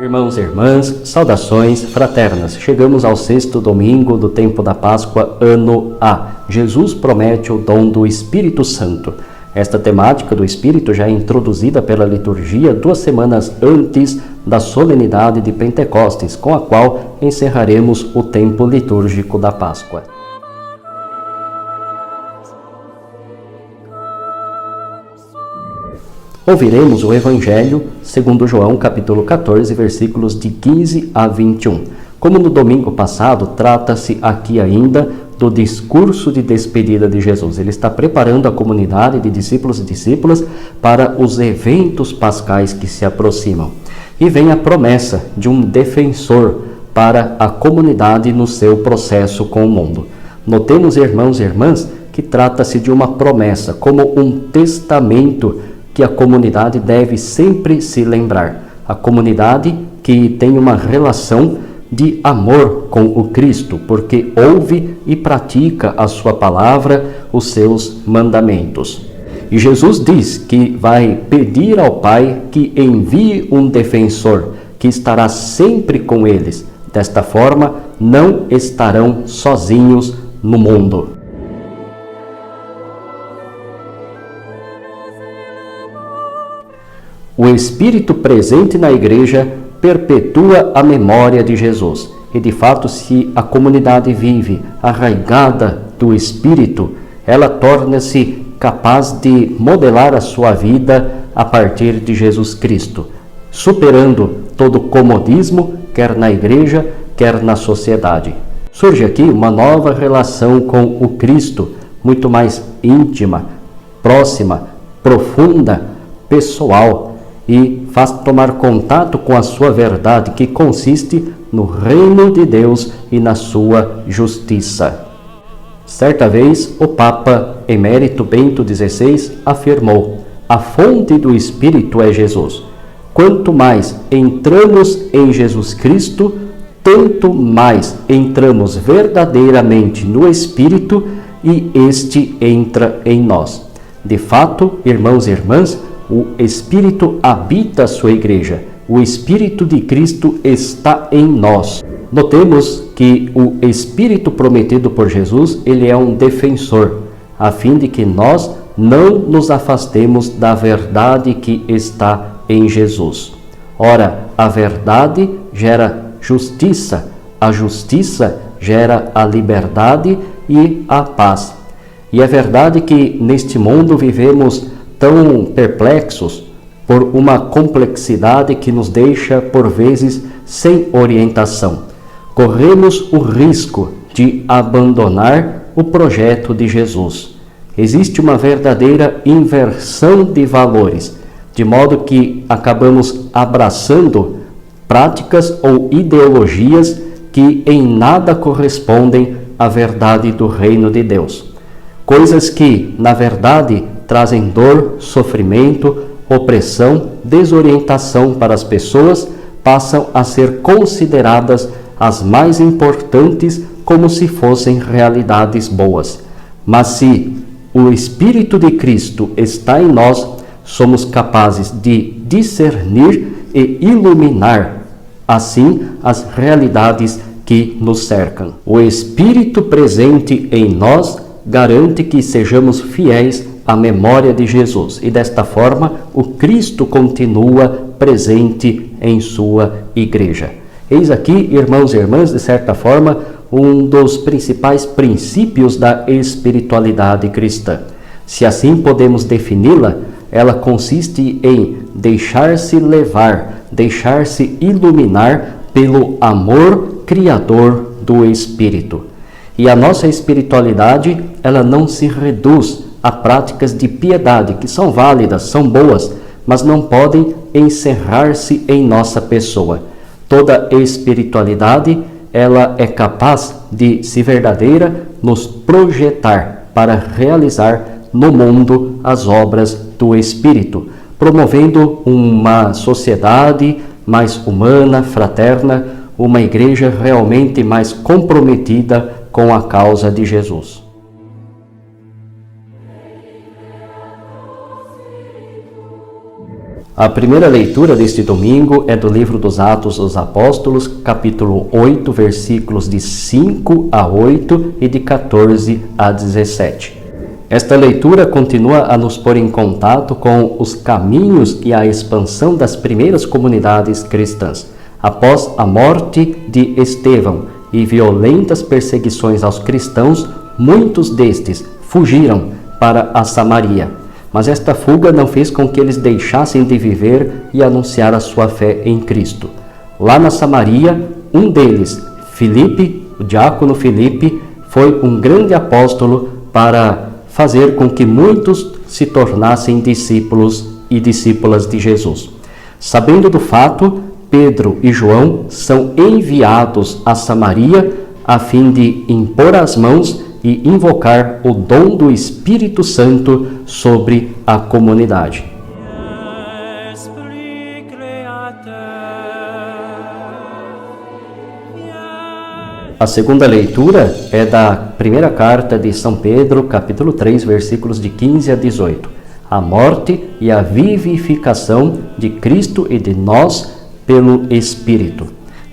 Irmãos e irmãs, saudações fraternas. Chegamos ao 6º domingo do tempo da Páscoa, ano A. Jesus promete o dom do Espírito Santo. Esta temática do Espírito já é introduzida pela liturgia 2 semanas antes da solenidade de Pentecostes, com a qual encerraremos o tempo litúrgico da Páscoa. Ouviremos o Evangelho segundo João, capítulo 14, versículos de 15 a 21. Como no domingo passado, trata-se aqui ainda do discurso de despedida de Jesus. Ele está preparando a comunidade de discípulos e discípulas para os eventos pascais que se aproximam. E vem a promessa de um defensor para a comunidade no seu processo com o mundo. Notemos, irmãos e irmãs, que trata-se de uma promessa, como um testamento que a comunidade deve sempre se lembrar. A comunidade que tem uma relação de amor com o Cristo, porque ouve e pratica a sua palavra, os seus mandamentos. E Jesus diz que vai pedir ao Pai que envie um defensor, que estará sempre com eles. Desta forma, não estarão sozinhos no mundo. O Espírito presente na Igreja perpetua a memória de Jesus. E de fato, se a comunidade vive arraigada do Espírito, ela torna-se capaz de modelar a sua vida a partir de Jesus Cristo, superando todo comodismo, quer na Igreja, quer na sociedade. Surge aqui uma nova relação com o Cristo, muito mais íntima, próxima, profunda, pessoal, e faz tomar contato com a sua verdade, que consiste no reino de Deus e na sua justiça. Certa vez, o Papa Emérito Bento XVI afirmou: a fonte do Espírito é Jesus. Quanto mais entramos em Jesus Cristo, tanto mais entramos verdadeiramente no Espírito e este entra em nós. De fato, irmãos e irmãs, o Espírito habita a sua Igreja. O Espírito de Cristo está em nós. Notemos que o Espírito prometido por Jesus, ele é um defensor, a fim de que nós não nos afastemos da verdade que está em Jesus. Ora, a verdade gera justiça, a justiça gera a liberdade e a paz. E é verdade que neste mundo vivemos tão perplexos por uma complexidade que nos deixa, por vezes, sem orientação. Corremos o risco de abandonar o projeto de Jesus. Existe uma verdadeira inversão de valores, de modo que acabamos abraçando práticas ou ideologias que em nada correspondem à verdade do reino de Deus. Coisas que, na verdade, trazem dor, sofrimento, opressão, desorientação para as pessoas, passam a ser consideradas as mais importantes como se fossem realidades boas. Mas se o Espírito de Cristo está em nós, somos capazes de discernir e iluminar, assim, as realidades que nos cercam. O Espírito presente em nós garante que sejamos fiéis à memória de Jesus, e desta forma o Cristo continua presente em sua Igreja. Eis aqui, irmãos e irmãs, de certa forma, um dos principais princípios da espiritualidade cristã. Se assim podemos defini-la, ela consiste em deixar-se levar, deixar-se iluminar pelo amor criador do Espírito. E a nossa espiritualidade, ela não se reduz a práticas de piedade, que são válidas, são boas, mas não podem encerrar-se em nossa pessoa. Toda espiritualidade, ela é capaz de, se verdadeira, nos projetar para realizar no mundo as obras do Espírito, promovendo uma sociedade mais humana, fraterna, uma igreja realmente mais comprometida com a causa de Jesus. A primeira leitura deste domingo é do livro dos Atos dos Apóstolos, capítulo 8, versículos de 5 a 8 e de 14 a 17. Esta leitura continua a nos pôr em contato com os caminhos e a expansão das primeiras comunidades cristãs. Após a morte de Estevão e violentas perseguições aos cristãos, muitos destes fugiram para a Samaria. Mas esta fuga não fez com que eles deixassem de viver e anunciar a sua fé em Cristo. Lá na Samaria, um deles, Filipe, o diácono Filipe, foi um grande apóstolo para fazer com que muitos se tornassem discípulos e discípulas de Jesus. Sabendo do fato, Pedro e João são enviados a Samaria a fim de impor as mãos e invocar o dom do Espírito Santo sobre a comunidade. A segunda leitura é da primeira carta de São Pedro, capítulo 3, versículos de 15 a 18. A morte e a vivificação de Cristo e de nós pelo Espírito.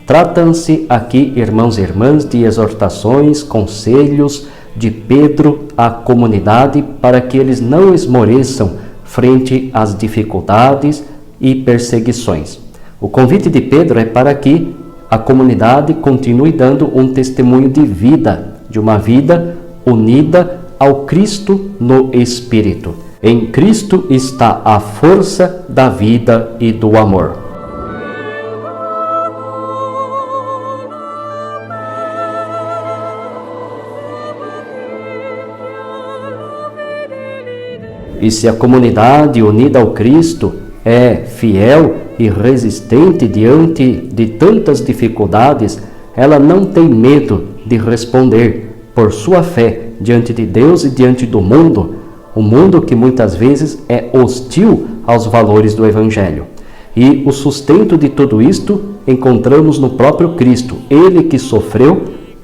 Tratam-se aqui, irmãos e irmãs, de exortações, conselhos de Pedro à comunidade para que eles não esmoreçam frente às dificuldades e perseguições. O convite de Pedro é para que a comunidade continue dando um testemunho de vida, de uma vida unida ao Cristo no Espírito. Em Cristo está a força da vida e do amor. E se a comunidade unida ao Cristo é fiel e resistente diante de tantas dificuldades, ela não tem medo de responder por sua fé diante de Deus e diante do mundo, um mundo que muitas vezes é hostil aos valores do Evangelho. E o sustento de tudo isto encontramos no próprio Cristo, ele que sofreu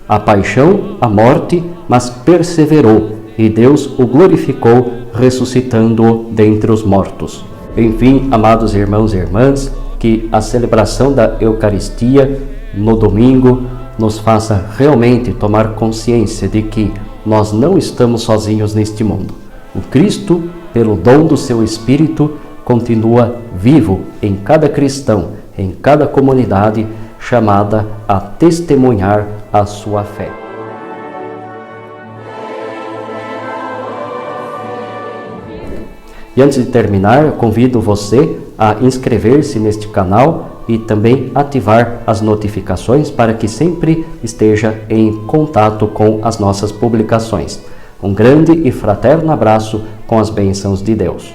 a paixão, a morte, mas perseverou, e Deus o glorificou, ressuscitando-o dentre os mortos. Enfim, amados irmãos e irmãs, que a celebração da Eucaristia no domingo nos faça realmente tomar consciência de que nós não estamos sozinhos neste mundo. O Cristo, pelo dom do seu Espírito, continua vivo em cada cristão, em cada comunidade, chamada a testemunhar a sua fé. E antes de terminar, eu convido você a inscrever-se neste canal e também ativar as notificações para que sempre esteja em contato com as nossas publicações. Um grande e fraterno abraço com as bênçãos de Deus.